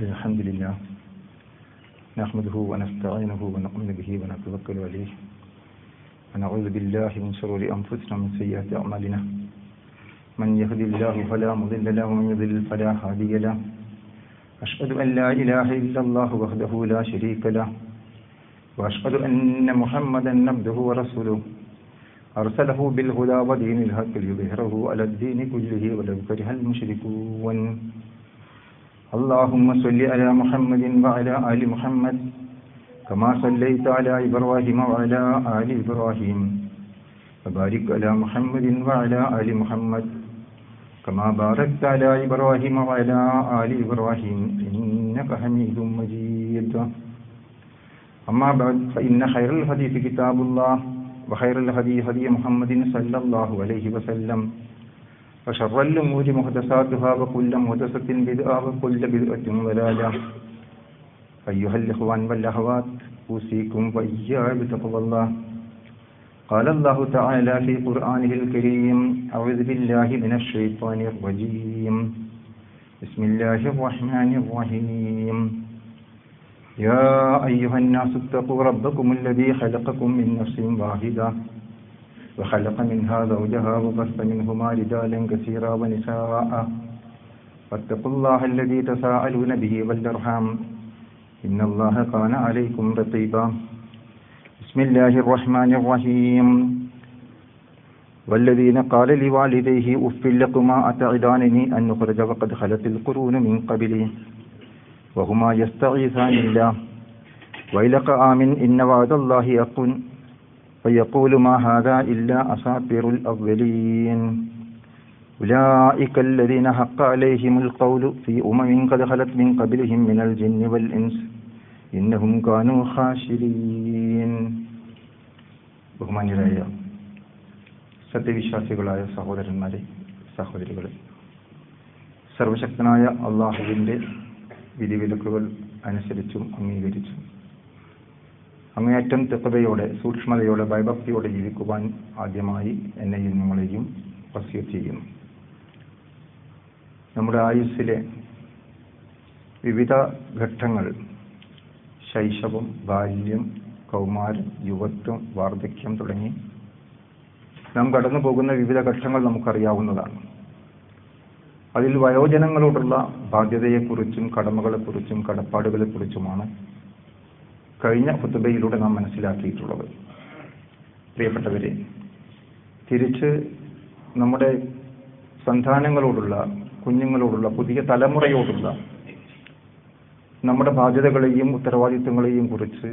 الحمد لله نحمده ونستعينه ونؤمن به ونتوكل عليه ونعوذ بالله من شرور أنفسنا ومن سيئات أعمالنا من يهد الله فلا مضل له ومن يضلل فلا هادي له أشهد أن لا إله إلا الله وحده لا شريك له وأشهد أن محمدا عبده ورسوله أرسله بالهدى ودين الحق ليظهره على الدين كله ولو كره المشركون اللهم صل على محمد وعلى آل محمد كما صليت على إبراهيم وعلى آل إبراهيم وبارك على محمد وعلى آل محمد كما باركت على إبراهيم وعلى آل إبراهيم إنك حميد مجيد أما بعد فإن خير الحديث كتاب الله وخير الهدي هدي محمد صلى الله عليه وسلم وشر الأمور محدثاتها وكل محدثة بدعة وكل بدعة ضلالة أيها الإخوان والأخوات أوصيكم وإياي بتقوى الله قال الله تعالى في قرآنه الكريم أعوذ بالله من الشيطان الرجيم بسم الله الرحمن الرحيم يا أيها الناس اتقوا ربكم الذي خلقكم من نفس واحدة وخلق منها زوجها وبث منهما رجالا كثيرا ونساء واتقوا الله الذي تساءلون به والأرحام إن الله كان عليكم رقيبا بسم الله الرحمن الرحيم والذين قال لوالديه أف لكما أتعدانني أن نخرج وقد خلت القرون من قبلي وهما يستغيثان الله ويلق آمن إن وعد الله حق فيقول ما هذا إلا أساطير الأولين أولئك الذين حق عليهم القول في قد خلت من قبلهم من الجن والإنس إنهم كانوا خاسرين. ബഹുമാന്യരായ സത്യവിശ്വാസികളായ സഹോദരന്മാരെ, സഹോദരികളെ, സർവശക്തനായ അള്ളാഹുവിൻ്റെ വിധിവിലക്കുകൾ അനുസരിച്ചും അംഗീകരിച്ചും അങ്ങേയറ്റം തെക്കതയോടെ സൂക്ഷ്മതയോടെ ഭയഭക്തിയോടെ ജീവിക്കുവാൻ ആദ്യമായി എന്നെയും നിങ്ങളെയും വസിയത്ത് ചെയ്യുന്നു. നമ്മുടെ ആയുസ്സിലെ വിവിധ ഘട്ടങ്ങൾ, ശൈശവം, ബാല്യം, കൗമാരം, യുവത്വം, വാർദ്ധക്യം തുടങ്ങി നാം കടന്നു പോകുന്ന വിവിധ ഘട്ടങ്ങൾ നമുക്കറിയാവുന്നതാണ്. അതിൽ വയോജനങ്ങളോടുള്ള ബാധ്യതയെക്കുറിച്ചും കടമകളെക്കുറിച്ചും കടപ്പാടുകളെക്കുറിച്ചുമാണ് കഴിഞ്ഞ ഖുതുബയിലൂടെ നാം മനസ്സിലാക്കിയിട്ടുള്ളത്. പ്രിയപ്പെട്ടവരെ, തിരിച്ച് നമ്മുടെ സന്താനങ്ങളോടുള്ള, കുഞ്ഞുങ്ങളോടുള്ള, പുതിയ തലമുറയോടുള്ള നമ്മുടെ ബാധ്യതകളെയും ഉത്തരവാദിത്വങ്ങളെയും കുറിച്ച്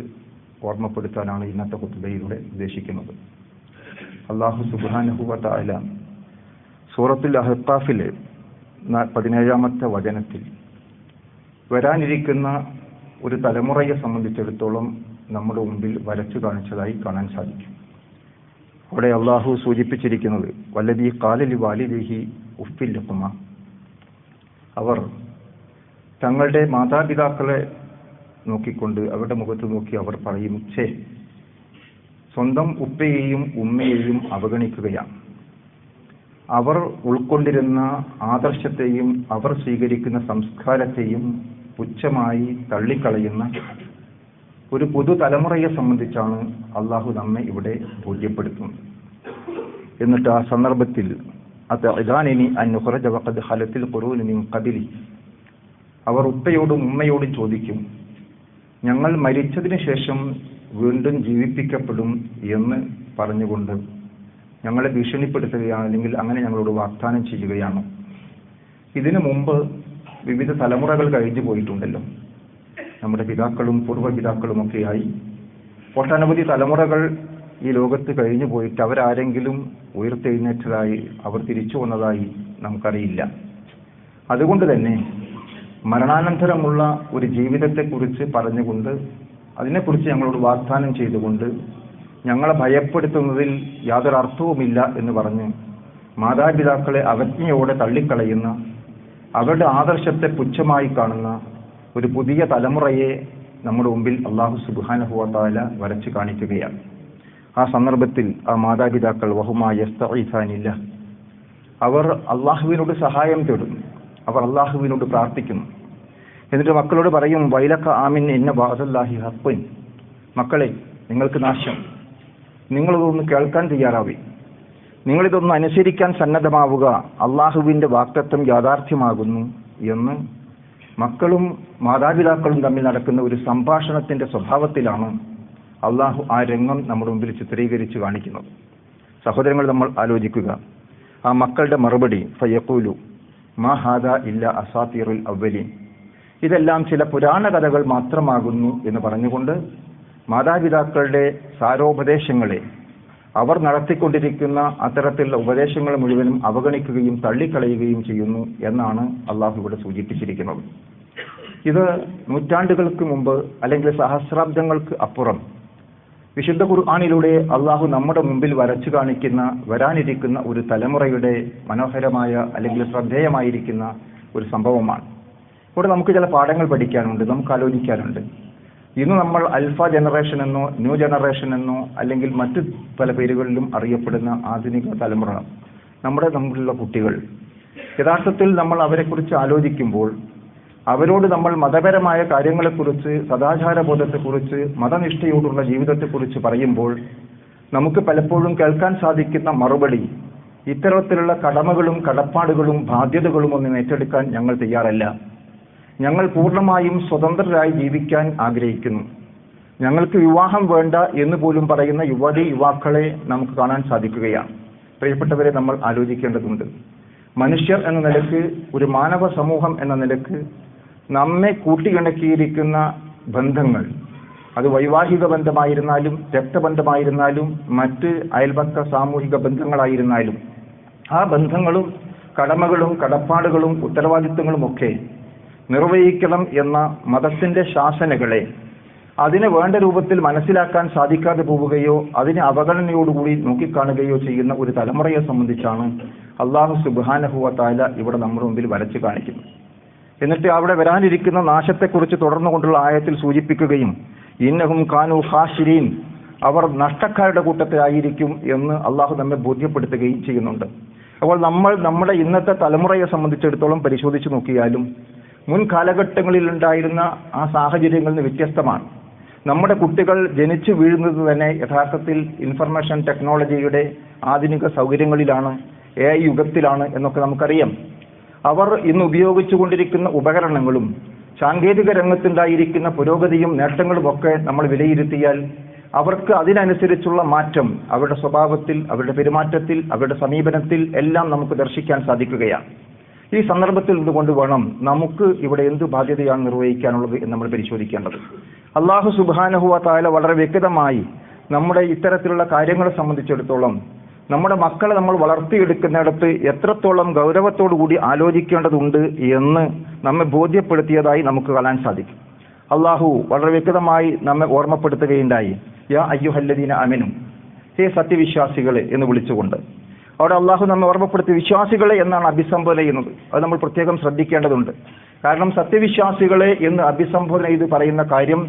ഓർമ്മപ്പെടുത്താനാണ് ഇന്നത്തെ ഖുതുബയിലൂടെ ഉദ്ദേശിക്കുന്നത്. അല്ലാഹു സുബ്ഹാനഹു വ തആല സൂറത്തുൽ അഹ്ഖാഫിലെ 17-ാമത്തെ വചനത്തിൽ വരാനിരിക്കുന്ന ഒരു തലമുറയെ സംബന്ധിച്ചിടത്തോളം നമ്മുടെ മുമ്പിൽ വരച്ചു കാണിച്ചതായി കാണാൻ സാധിക്കും. അവിടെ അള്ളാഹു സൂചിപ്പിച്ചിരിക്കുന്നത് വല്ലദീ ഖാല ലിവാലിദിഹി ഉഫ്ഫിൻ ലക്കുമാ, അവർ തങ്ങളുടെ മാതാപിതാക്കളെ നോക്കിക്കൊണ്ട് അവരുടെ മുഖത്ത് നോക്കി അവർ പറയും, ഛേ, സ്വന്തം ഉപ്പയെയും ഉമ്മയെയും അവഗണിക്കുകയാണ്. അവർ ഉൾക്കൊണ്ടിരുന്ന ആദർശത്തെയും അവർ സ്വീകരിക്കുന്ന സംസ്കാരത്തെയും പുച്ഛമായി തള്ളിക്കളയുന്ന ഒരു പുതുതലമുറയെ സംബന്ധിച്ചാണ് അള്ളാഹു നമ്മെ ഇവിടെ ബോധ്യപ്പെടുത്തുന്നത്. എന്നിട്ട് ആ സന്ദർഭത്തിൽ അതഅദാനി അൻ നുഖ്റജ വഖദ് ഖലത്തിൽ ഖുറൂൻ മിൻ ഖബലി, അവർ ഉപ്പയോടും ഉമ്മയോടും ചോദിക്കും, ഞങ്ങൾ മരിച്ചതിന് ശേഷം വീണ്ടും ജീവിപ്പിക്കപ്പെടും എന്ന് പറഞ്ഞുകൊണ്ട് ഞങ്ങളെ ഭീഷണിപ്പെടുത്തുകയാണ്, അല്ലെങ്കിൽ അങ്ങനെ ഞങ്ങളോട് വാഗ്ദാനം ചെയ്യുകയാണ്. ഇതിനു മുമ്പ് വിവിധ തലമുറകൾ കഴിഞ്ഞു പോയിട്ടുണ്ടല്ലോ. നമ്മുടെ പിതാക്കളും പൂർവ്വപിതാക്കളുമൊക്കെയായി ഒട്ടനവധി തലമുറകൾ ഈ ലോകത്ത് കഴിഞ്ഞു പോയിട്ട് അവരാരെങ്കിലും ഉയർത്തെഴുന്നേറ്റതായി, അവർ തിരിച്ചു വന്നതായി നമുക്കറിയില്ല. അതുകൊണ്ട് തന്നെ മരണാനന്തരമുള്ള ഒരു ജീവിതത്തെക്കുറിച്ച് പറഞ്ഞുകൊണ്ട്, അതിനെക്കുറിച്ച് ഞങ്ങളോട് വാഗ്ദാനം ചെയ്തുകൊണ്ട്, ഞങ്ങളെ ഭയപ്പെടുത്തുന്നതിൽ യാതൊരു അർത്ഥവുമില്ല എന്ന് പറഞ്ഞ് മാതാപിതാക്കളെ അവജ്ഞയോടെ തള്ളിക്കളയുന്ന, അവരുടെ ആദർശത്തെ പുച്ഛമായി കാണുന്ന ഒരു പുതിയ തലമുറയെ നമ്മുടെ മുമ്പിൽ അല്ലാഹു സുബ്ഹാനഹു വ തആല വരച്ചു കാണിക്കുകയാണ്. ആ സന്ദർഭത്തിൽ ആ മാതാപിതാക്കൾ വഹുമാ യസ്തഈസാനില്ല, അവർ അള്ളാഹുവിനോട് സഹായം തേടുന്നു, അവർ അള്ളാഹുവിനോട് പ്രാർത്ഥിക്കുന്നു. എന്നിട്ട് മക്കളോട് പറയും, വൈലക്ക ആമിൻ ഇന്ന ബഅദല്ലാഹി ഹഖ്ഖുൻ. മക്കളെ, നിങ്ങൾക്ക് നാശം, നിങ്ങളിതൊന്ന് കേൾക്കാൻ തയ്യാറാവി, നിങ്ങളിതൊന്ന് അനുസരിക്കാൻ സന്നദ്ധമാവുക, അള്ളാഹുവിൻ്റെ വാഗ്ദത്തം യാഥാർത്ഥ്യമാകുന്നു എന്ന് മക്കളും മാതാപിതാക്കളും തമ്മിൽ നടക്കുന്ന ഒരു സംഭാഷണത്തിൻ്റെ സ്വഭാവത്തിലാണ് അള്ളാഹു ആ രംഗം നമ്മുടെ മുമ്പിൽ ചിത്രീകരിച്ച് കാണിക്കുന്നത്. സഹോദരങ്ങൾ, നമ്മൾ ആലോചിക്കുക, ആ മക്കളുടെ മറുപടി ഫയഖൂലു മാ ഹാദാ ഇല്ല അസാത്തീറുൽ അവ്വലീൻ, ഇതെല്ലാം ചില പുരാണ കഥകൾ മാത്രമാകുന്നു എന്ന് പറഞ്ഞുകൊണ്ട് മാതാപിതാക്കളുടെ സാരോപദേശങ്ങളെ, അവർ നടത്തിക്കൊണ്ടിരിക്കുന്ന അത്തരത്തിലുള്ള ഉപദേശങ്ങൾ മുഴുവനും അവഗണിക്കുകയും തള്ളിക്കളയുകയും ചെയ്യുന്നു എന്നാണ് അള്ളാഹു ഇവിടെ സൂചിപ്പിച്ചിരിക്കുന്നത്. ഇത് നൂറ്റാണ്ടുകൾക്ക് മുമ്പ് അല്ലെങ്കിൽ സഹസ്രാബ്ദങ്ങൾക്ക് അപ്പുറം വിശുദ്ധ ഖുർആനിലൂടെ അള്ളാഹു നമ്മുടെ മുമ്പിൽ വരച്ചു കാണിക്കുന്ന വരാനിരിക്കുന്ന ഒരു തലമുറയുടെ മനോഹരമായ അല്ലെങ്കിൽ ശ്രദ്ധേയമായിരിക്കുന്ന ഒരു സംഭവമാണ്. ഇവിടെ നമുക്ക് ചില പാഠങ്ങൾ പഠിക്കാനുണ്ട്, നമുക്ക് ആലോചിക്കാനുണ്ട്. ഇന്ന് നമ്മൾ അൽഫ ജനറേഷൻ എന്നോ ന്യൂ ജനറേഷൻ എന്നോ അല്ലെങ്കിൽ മറ്റു പല പേരുകളിലും അറിയപ്പെടുന്ന ആധുനിക തലമുറ, നമ്മുടെ മുമ്പിലുള്ള കുട്ടികൾ, യഥാർത്ഥത്തിൽ നമ്മൾ അവരെക്കുറിച്ച് ആലോചിക്കുമ്പോൾ അവരോട് നമ്മൾ മതപരമായ കാര്യങ്ങളെക്കുറിച്ച്, സദാചാരബോധത്തെക്കുറിച്ച്, മതനിഷ്ഠയോടുള്ള ജീവിതത്തെക്കുറിച്ച് പറയുമ്പോൾ നമുക്ക് പലപ്പോഴും കേൾക്കാൻ സാധിക്കുന്ന മറുപടി, ഇത്തരത്തിലുള്ള കടമകളും കടപ്പാടുകളും ബാധ്യതകളും ഒന്നും ഏറ്റെടുക്കാൻ ഞങ്ങൾ തയ്യാറല്ല, ഞങ്ങൾ പൂർണ്ണമായും സ്വതന്ത്രരായി ജീവിക്കാൻ ആഗ്രഹിക്കുന്നു, ഞങ്ങൾക്ക് വിവാഹം വേണ്ട എന്ന് പോലും പറയുന്ന യുവാക്കളെ നമുക്ക് കാണാൻ സാധിക്കുകയാണ്. പ്രിയപ്പെട്ടവരെ, നമ്മൾ ആലോചിക്കേണ്ടതുണ്ട്. മനുഷ്യർ എന്ന നിലക്ക്, ഒരു മാനവ സമൂഹം എന്ന നിലക്ക് നമ്മെ കൂട്ടിയിണക്കിയിരിക്കുന്ന ബന്ധങ്ങൾ, അത് വൈവാഹിക ബന്ധമായിരുന്നാലും രക്തബന്ധമായിരുന്നാലും മറ്റ് അയൽപക്ക സാമൂഹിക ബന്ധങ്ങളായിരുന്നാലും, ആ ബന്ധങ്ങളും കടമകളും കടപ്പാടുകളും ഉത്തരവാദിത്വങ്ങളുമൊക്കെ നിർവഹിക്കണം എന്ന മതത്തിന്റെ ശാസനകളെ അതിന് വേണ്ട രൂപത്തിൽ മനസ്സിലാക്കാൻ സാധിക്കാതെ പോവുകയോ അതിനെ അവഗണനയോടുകൂടി നോക്കിക്കാണുകയോ ചെയ്യുന്ന ഒരു തലമുറയെ സംബന്ധിച്ചാണ് അല്ലാഹു സുബ്ഹാനഹു വ തആല ഇവിടെ നമ്മുടെ മുമ്പിൽ വരച്ചു കാണിക്കുന്നത്. എന്നിട്ട് അവിടെ വരാനിരിക്കുന്ന നാശത്തെക്കുറിച്ച് തുടർന്നുകൊണ്ടുള്ള ആയത്തിൽ സൂചിപ്പിക്കുകയും ഇന്നഹും കാനൂ ഖാശിരീൻ, അവർ നഷ്ടക്കാരുടെ കൂട്ടത്തിലായിരിക്കും എന്ന് അള്ളാഹു നമ്മെ ബോധ്യപ്പെടുത്തുകയും ചെയ്യുന്നുണ്ട്. അപ്പോൾ നമ്മൾ നമ്മുടെ ഇന്നത്തെ തലമുറയെ സംബന്ധിച്ചിടത്തോളം പരിശോധിച്ച് നോക്കിയാലും മുൻ കാലഘട്ടങ്ങളിൽ ഉണ്ടായിരുന്ന ആ സാഹചര്യങ്ങളിൽ നിന്ന് വ്യത്യസ്തമാണ്. നമ്മുടെ കുട്ടികൾ ജനിച്ചു വീഴുന്നത് തന്നെ യഥാർത്ഥത്തിൽ ഇൻഫർമേഷൻ ടെക്നോളജിയുടെ ആധുനിക സൗകര്യങ്ങളിലാണ്, AI യുഗത്തിലാണ് എന്നൊക്കെ നമുക്കറിയാം. അവർ ഇന്ന് ഉപയോഗിച്ചുകൊണ്ടിരിക്കുന്ന ഉപകരണങ്ങളും സാങ്കേതിക രംഗത്തുണ്ടായിരിക്കുന്ന പുരോഗതിയും നേട്ടങ്ങളുമൊക്കെ നമ്മൾ വിലയിരുത്തിയാൽ അവർക്ക് അതിനനുസരിച്ചുള്ള മാറ്റം അവരുടെ സ്വഭാവത്തിൽ, അവരുടെ പെരുമാറ്റത്തിൽ, അവരുടെ സമീപനത്തിൽ എല്ലാം നമുക്ക് ദർശിക്കാൻ സാധിക്കുകയാണ്. ഈ സന്ദർഭത്തിൽ നിന്നുകൊണ്ട് വേണം നമുക്ക് ഇവിടെ എന്ത് ബാധ്യതയാണ് നിർവഹിക്കാനുള്ളത് എന്ന് നമ്മൾ പരിശോധിക്കേണ്ടത്. അല്ലാഹു സുബ്ഹാനഹു വ തആല വളരെ വ്യക്തമായി നമ്മുടെ ഇത്തരത്തിലുള്ള കാര്യങ്ങളെ സംബന്ധിച്ചിടത്തോളം നമ്മുടെ മക്കളെ നമ്മൾ വളർത്തിയെടുക്കുന്നിടത്ത് എത്രത്തോളം ഗൗരവത്തോടു കൂടി ആലോചിക്കേണ്ടതുണ്ട് എന്ന് നമ്മെ ബോധ്യപ്പെടുത്തിയതായി നമുക്ക് കാണാൻ സാധിക്കും. അല്ലാഹു വളരെ വ്യക്തമായി നമ്മെ ഓർമ്മപ്പെടുത്തുകയുണ്ടായി, യാ അയ്യുഹല്ലദീന ആമനൂ, ഹേ സത്യവിശ്വാസികളെ എന്ന് വിളിച്ചുകൊണ്ട്. അവിടെ അള്ളാഹു നമ്മെ ഓർമ്മപ്പെടുത്തി വിശ്വാസികളെ എന്നാണ് അഭിസംബോധന ചെയ്യുന്നത്. അത് നമ്മൾ പ്രത്യേകം ശ്രദ്ധിക്കേണ്ടതുണ്ട്. കാരണം സത്യവിശ്വാസികളെ എന്ന് അഭിസംബോധന ചെയ്ത് പറയുന്ന കാര്യം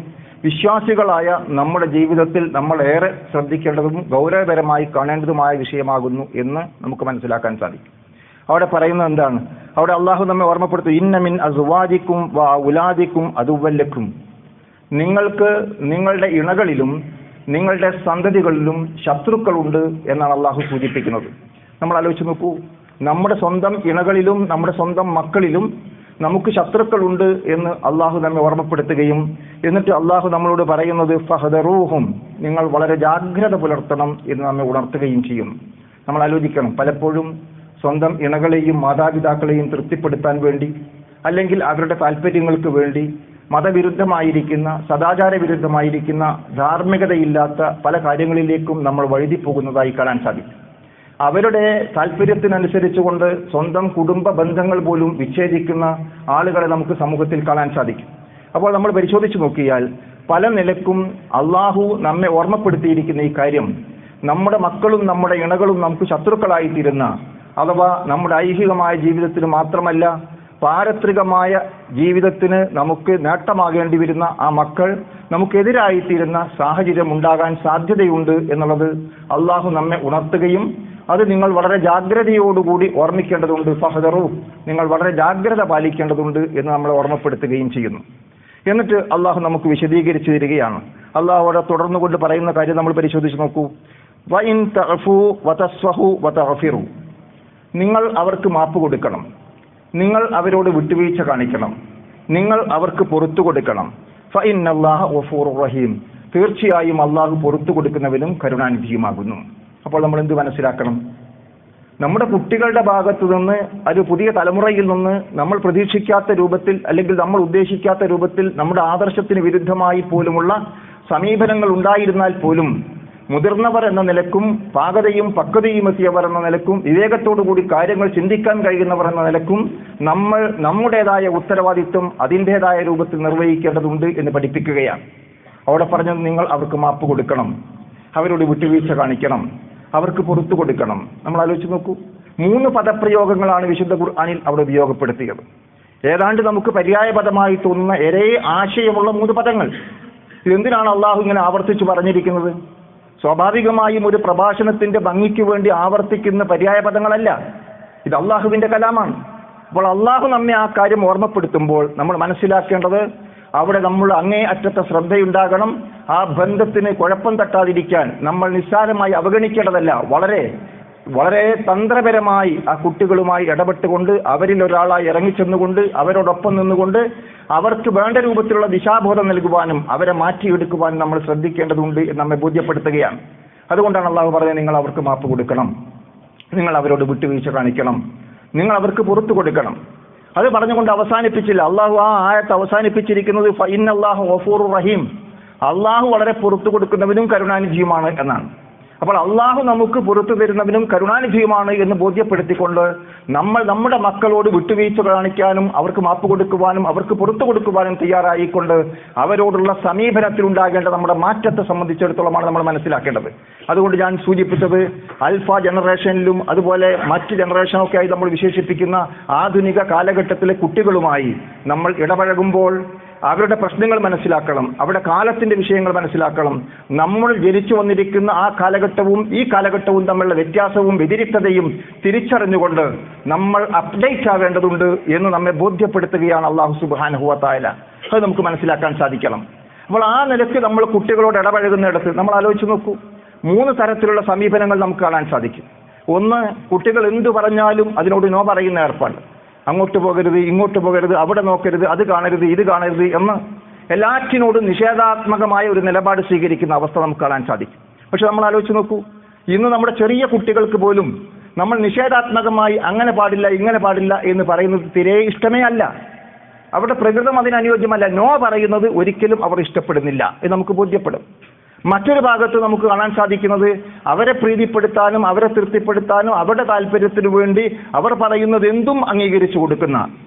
വിശ്വാസികളായ നമ്മുടെ ജീവിതത്തിൽ നമ്മൾ ഏറെ ശ്രദ്ധിക്കേണ്ടതും ഗൗരവപരമായി കാണേണ്ടതുമായ വിഷയമാകുന്നു എന്ന് നമുക്ക് മനസ്സിലാക്കാൻ സാധിക്കും. അവിടെ പറയുന്നത് എന്താണ്? അവിടെ അള്ളാഹു നമ്മെ ഓർമ്മപ്പെടുത്തും, ഇന്ന മിൻ അസ്വാജിക്കും വ ഔലാദിക്കും അദുവ്വൻ, നിങ്ങൾക്ക് നിങ്ങളുടെ ഇണകളിലും നിങ്ങളുടെ സന്തതികളിലും ശത്രുക്കളുണ്ട് എന്നാണ് അള്ളാഹു സൂചിപ്പിക്കുന്നത്. നമ്മൾ ആലോചിച്ച് നോക്കൂ, നമ്മുടെ സ്വന്തം ഇണകളിലും നമ്മുടെ സ്വന്തം മക്കളിലും നമുക്ക് ശത്രുക്കളുണ്ട് എന്ന് അള്ളാഹു നമ്മെ ഓർമ്മപ്പെടുത്തുകയും എന്നിട്ട് അള്ളാഹു നമ്മളോട് പറയുന്നത് ഫഹദറൂഹും, നിങ്ങൾ വളരെ ജാഗ്രത പുലർത്തണം എന്ന് നമ്മെ ഉണർത്തുകയും ചെയ്യും. നമ്മൾ ആലോചിക്കണം, പലപ്പോഴും സ്വന്തം ഇണകളെയും മാതാപിതാക്കളെയും തൃപ്തിപ്പെടുത്താൻ വേണ്ടി അല്ലെങ്കിൽ അവരുടെ താല്പര്യങ്ങൾക്ക് വേണ്ടി മതവിരുദ്ധമായിരിക്കുന്ന, സദാചാര വിരുദ്ധമായിരിക്കുന്ന, ധാർമ്മികതയില്ലാത്ത പല കാര്യങ്ങളിലേക്കും നമ്മൾ വഴുതി പോകുന്നതായി കാണാൻ സാധിക്കും. അവരുടെ താല്പര്യത്തിനനുസരിച്ചുകൊണ്ട് സ്വന്തം കുടുംബ ബന്ധങ്ങൾ പോലും വിച്ഛേദിക്കുന്ന ആളുകളെ നമുക്ക് സമൂഹത്തിൽ കാണാൻ സാധിക്കും. അപ്പോൾ നമ്മൾ പരിശോധിച്ച് നോക്കിയാൽ പല നിലക്കും അള്ളാഹു നമ്മെ ഓർമ്മപ്പെടുത്തിയിരിക്കുന്ന ഈ കാര്യം, നമ്മുടെ മക്കളും നമ്മുടെ ഇണകളും നമുക്ക് ശത്രുക്കളായിത്തീരുന്ന, അഥവാ നമ്മുടെ ഐഹികമായ ജീവിതത്തിന് മാത്രമല്ല പാരത്രികമായ ജീവിതത്തിന് നമുക്ക് നേട്ടമാകേണ്ടി വരുന്ന ആ മക്കൾ നമുക്കെതിരായിത്തീരുന്ന സാഹചര്യം ഉണ്ടാകാൻ സാധ്യതയുണ്ട് എന്നുള്ളത് അള്ളാഹു നമ്മെ ഉണർത്തുകയും അത് നിങ്ങൾ വളരെ ജാഗ്രതയോടുകൂടി ഓർമ്മിക്കേണ്ടതുണ്ട്. ഫഹദറു, നിങ്ങൾ വളരെ ജാഗ്രത പാലിക്കേണ്ടതുണ്ട് എന്ന് നമ്മളെ ഓർമ്മപ്പെടുത്തുകയും ചെയ്യുന്നു. എന്നിട്ട് അള്ളാഹു നമുക്ക് വിശദീകരിച്ചു തരികയാണ്. അള്ളാഹു അവിടെ തുടർന്നുകൊണ്ട് പറയുന്ന കാര്യം നമ്മൾ പരിശോധിച്ച് നോക്കൂ. വഇൻ തഅഫു വതസ്ഫഹു വതഗ്ഫിറു, നിങ്ങൾ അവർക്ക് മാപ്പ് കൊടുക്കണം, നിങ്ങൾ അവരോട് വിട്ടുവീഴ്ച കാണിക്കണം, നിങ്ങൾ അവർക്ക് പുറത്തു കൊടുക്കണം. ഫഇന്നല്ലാഹ ഗഫൂറുർ റഹീം, തീർച്ചയായും അള്ളാഹു പുറത്തു കൊടുക്കുന്നവനും കരുണാനിധിയുമാകുന്നു. അപ്പോൾ നമ്മൾ എന്ത് മനസ്സിലാക്കണം? നമ്മുടെ കുട്ടികളുടെ ഭാഗത്തു നിന്ന്, ഒരു പുതിയ തലമുറയിൽ നിന്ന് നമ്മൾ പ്രതീക്ഷിക്കാത്ത രൂപത്തിൽ അല്ലെങ്കിൽ നമ്മൾ ഉദ്ദേശിക്കാത്ത രൂപത്തിൽ നമ്മുടെ ആദർശത്തിന് വിരുദ്ധമായി പോലുമുള്ള സമീപനങ്ങൾ ഉണ്ടായിരുന്നാൽ പോലും മുതിർന്നവർ എന്ന നിലക്കും പാകതയും പക്വതയും എത്തിയവർ എന്ന നിലക്കും വിവേകത്തോടുകൂടി കാര്യങ്ങൾ ചിന്തിക്കാൻ കഴിയുന്നവർ എന്ന നിലക്കും നമ്മൾ നമ്മുടേതായ ഉത്തരവാദിത്വം അതിൻ്റെതായ രൂപത്തിൽ നിർവഹിക്കേണ്ടതുണ്ട് എന്ന് പഠിപ്പിക്കുകയാണ്. അവിടെ പറഞ്ഞത് നിങ്ങൾ അവർക്ക് മാപ്പ് കൊടുക്കണം, അവരോട് വിട്ടുവീഴ്ച കാണിക്കണം, അവർക്ക് പുറത്തു കൊടുക്കണം. നമ്മൾ ആലോചിച്ച് നോക്കൂ, 3 പദപ്രയോഗങ്ങളാണ് വിശുദ്ധ ഖുർആനിൽ അവിടെ ഉപയോഗപ്പെടുത്തിയത്. ഏതാണ്ട് നമുക്ക് പര്യായ പദമായി തോന്നുന്ന ഒരേ ആശയമുള്ള 3 പദങ്ങൾ. ഇതെന്തിനാണ് അള്ളാഹു ഇങ്ങനെ ആവർത്തിച്ചു പറഞ്ഞിരിക്കുന്നത്? സ്വാഭാവികമായും ഒരു പ്രഭാഷണത്തിന്റെ ഭംഗിക്ക് വേണ്ടി ആവർത്തിക്കുന്ന പര്യായ പദങ്ങളല്ല, ഇത് അള്ളാഹുവിന്റെ കലാമാണ്. അപ്പോൾ അള്ളാഹു നമ്മെ ആ കാര്യം ഓർമ്മപ്പെടുത്തുമ്പോൾ നമ്മൾ മനസ്സിലാക്കേണ്ടത് അവിടെ നമ്മൾ അങ്ങേ അറ്റത്തെ ശ്രദ്ധയുണ്ടാകണം. ആ ബന്ധത്തിന് കുഴപ്പം തട്ടാതിരിക്കാൻ നമ്മൾ നിസ്സാരമായി അവഗണിക്കേണ്ടതല്ല, വളരെ വളരെ തന്ത്രപരമായി ആ കുട്ടികളുമായി ഇടപെട്ടുകൊണ്ട് അവരിൽ ഒരാളായി ഇറങ്ങിച്ചെന്നുകൊണ്ട് അവരോടൊപ്പം നിന്നുകൊണ്ട് അവർക്ക് വേണ്ട രൂപത്തിലുള്ള ദിശാബോധം നൽകുവാനും അവരെ മാറ്റിയെടുക്കുവാനും നമ്മൾ ശ്രദ്ധിക്കേണ്ടതുണ്ട് എന്ന് നമ്മെ ബോധ്യപ്പെടുത്തുകയാണ്. അതുകൊണ്ടാണ് അള്ളാഹു പറഞ്ഞത് നിങ്ങൾ അവർക്ക് മാപ്പ് കൊടുക്കണം, നിങ്ങൾ അവരോട് വിട്ടുവീഴ്ച കാണിക്കണം, നിങ്ങൾ അവർക്ക് പുറത്തു കൊടുക്കണം. അത് പറഞ്ഞുകൊണ്ട് അവസാനിപ്പിച്ചില്ല. അള്ളാഹു ആ ആയത്ത് അവസാനിപ്പിച്ചിരിക്കുന്നത് ഫഇന്നല്ലാഹു ഗഫൂറുർ റഹീം, അള്ളാഹു വളരെ പുറത്തു കൊടുക്കുന്നവനും കരുണാനിധിയുമാണ് എന്നാണ്. അപ്പോൾ അള്ളാഹു നമുക്ക് പുറത്തു തരുന്നവനും കരുണാനിധിയുമാണ് എന്ന് ബോധ്യപ്പെടുത്തിക്കൊണ്ട് നമ്മൾ നമ്മുടെ മക്കളോട് വിട്ടുവീഴ്ച കാണിക്കാനും അവർക്ക് മാപ്പ് കൊടുക്കുവാനും അവർക്ക് പുറത്തു കൊടുക്കുവാനും തയ്യാറായിക്കൊണ്ട് അവരോടുള്ള സമീപനത്തിൽ ഉണ്ടാകേണ്ട നമ്മുടെ മാറ്റത്തെ സംബന്ധിച്ചിടത്തോളമാണ് നമ്മൾ മനസ്സിലാക്കേണ്ടത്. അതുകൊണ്ട് ഞാൻ സൂചിപ്പിച്ചത് അൽഫ ജനറേഷനിലും അതുപോലെ മറ്റ് ജനറേഷനൊക്കെ ആയി നമ്മൾ വിശേഷിപ്പിക്കുന്ന ആധുനിക കാലഘട്ടത്തിലെ കുട്ടികളുമായി നമ്മൾ ഇടപഴകുമ്പോൾ അവരുടെ പ്രശ്നങ്ങൾ മനസ്സിലാക്കണം, അവരുടെ കാലത്തിന്റെ വിഷയങ്ങൾ മനസ്സിലാക്കണം. നമ്മൾ ജനിച്ചു വന്നിരിക്കുന്ന ആ കാലഘട്ടവും ഈ കാലഘട്ടവും തമ്മിലുള്ള വ്യത്യാസവും വ്യതിരിക്തതയും തിരിച്ചറിഞ്ഞുകൊണ്ട് നമ്മൾ അപ്ഡേറ്റ് ആവേണ്ടതുണ്ട് എന്ന് നമ്മെ ബോധ്യപ്പെടുത്തുകയാണ് അല്ലാഹു സുബ്ഹാനഹു വ തആല. അത് നമുക്ക് മനസ്സിലാക്കാൻ സാധിക്കണം. അപ്പോൾ ആ നിലയ്ക്ക് നമ്മൾ കുട്ടികളോട് ഇടപഴകുന്നിടത്ത് നമ്മൾ ആലോചിച്ച് നോക്കൂ, 3 തരത്തിലുള്ള സമീപനങ്ങൾ നമുക്ക് കാണാൻ സാധിക്കും. ഒന്ന്, കുട്ടികൾ എന്തു പറഞ്ഞാലും അതിനോട് നോ പറയുന്ന ഏർപ്പാട്. അങ്ങോട്ട് പോകരുത്, ഇങ്ങോട്ട് പോകരുത്, അവിടെ നോക്കരുത്, അത് കാണരുത്, ഇത് കാണരുത് എന്ന് എല്ലാറ്റിനോടും നിഷേധാത്മകമായ ഒരു നിലപാട് സ്വീകരിക്കുന്ന അവസ്ഥ നമുക്ക് കാണാൻ സാധിക്കും. പക്ഷെ നമ്മൾ ആലോചിച്ച് നോക്കൂ, ഇന്ന് നമ്മുടെ ചെറിയ കുട്ടികൾക്ക് പോലും നമ്മൾ നിഷേധാത്മകമായി അങ്ങനെ പാടില്ല ഇങ്ങനെ പാടില്ല എന്ന് പറയുന്നത് തീരെ ഇഷ്ടമേ അല്ല. അവരുടെ പ്രകൃതം അതിനനുയോജ്യമല്ല. നോ പറയുന്നത് ഒരിക്കലും അവർ ഇഷ്ടപ്പെടുന്നില്ല എന്ന് നമുക്ക് ബോധ്യപ്പെടും. മറ്റൊരു ഭാഗത്ത് നമുക്ക് കാണാൻ സാധിക്കുന്നത് അവരെ പ്രീതിപ്പെടുത്താനും അവരെ തൃപ്തിപ്പെടുത്താനും അവരുടെ താല്പര്യത്തിനു വേണ്ടി അവർ പറയുന്നത് എന്തും അംഗീകരിച്ചു കൊടുക്കുന്ന,